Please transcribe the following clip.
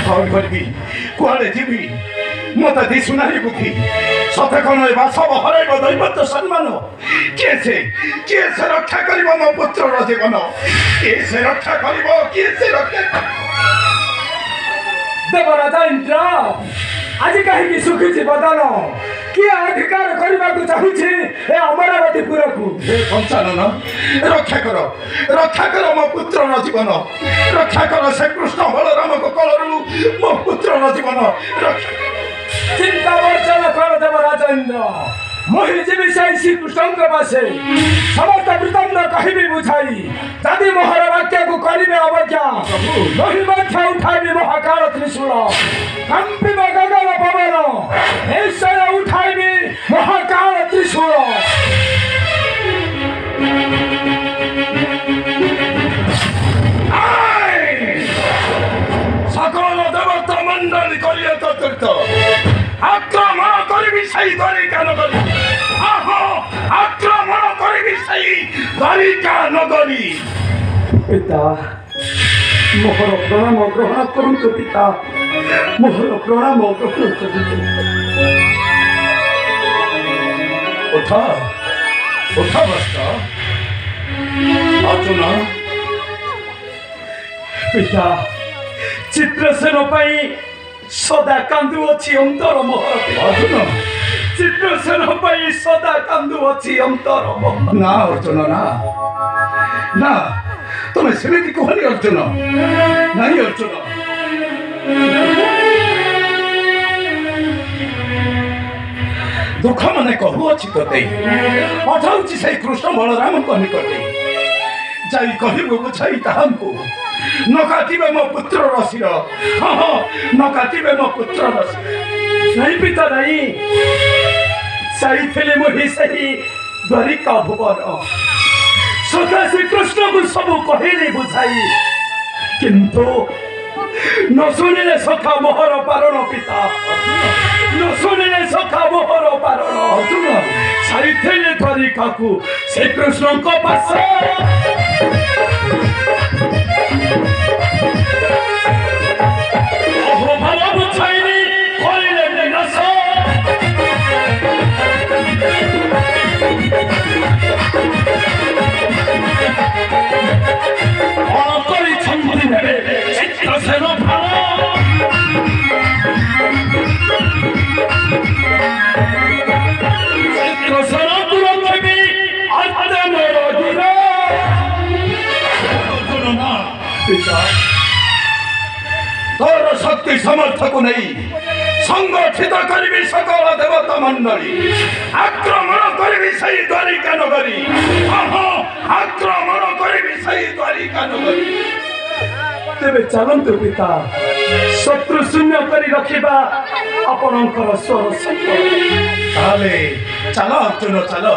कौन करबी कुआड़े जीवी मत दिशुनाही बुद्धि सते कौन सब हरैब दैवत सम्मान किए से रक्षा कर मो पुत्र जीवन किए से रक्षा कर किए से रक्षा देवराजा इंद्र आज कहीं सुखी बदन किए अधिकार करने को चाहूँगी ए अमरावतीपुर को पंचानन रक्षा कर मो पुत्र जीवन रक्षा कर से कृष्ण बलराम को कलरू मो पुत्र जीवन रक्षा चिंता वर्चन कर देवराजा इंद्र मोहि जीवी श्री कृष्ण पासे समस्त वृतांत कहबी बुझाई जदि मोहर वाक्य को करिवे अवज्ञा मोहि मध्य उठाइबी महाकाल त्रिशूल कंपिब गगन पवन निश्चय उठाइबी महाकाल त्रिशूल सकल देवता मंडल करिए तत्त आक्रमण करी सही द्वारिका नगरी आक्रमण करी सही द्वारिका नगरी पिता मोहर प्रणाम ग्रहण करतु पिता मोहर प्रणाम ग्रहण करतु उठ बस्त अर्जुन पिता चित्रसेन पाई सदा कांदु अच्छी अंतर मोहर अर्जुन चित्रसेन पाई सदा कांदु अच्छी अंतर मोहर ना अर्जुन ना तुम्हें सेमती कहनी अर्जुन नहीं अर्जुन दुख मन कहूँ तोते पठाऊँ से कृष्ण बलराम को निकटे जाई कहबू बुझाई ताहू न काटिबे मो पुत्र रसिर हाँ न काटिबे मो पुत्र रसिर नहीं पिता नहीं चाहिए मुझे सही द्वारिका भुवन सदा श्री कृष्ण को सब कहले बुझाई किंतु न शुणिले सखा मोहर पारण पिता न शुणिले सखा मोहर पारण चाहिए द्वारिका को श्री कृष्ण को पास तोर शक्ति समर्थ को नहीं संगठित करी सकल देवता मंडली आक्रमण करी सही द्वारिका नगरी आक्रमण करी सही द्वारिका नगरी तेरे चलतु पिता शत्रु शून्य करी रखिबा आपणकर स्वर सत्य चलो अर्जुन चलो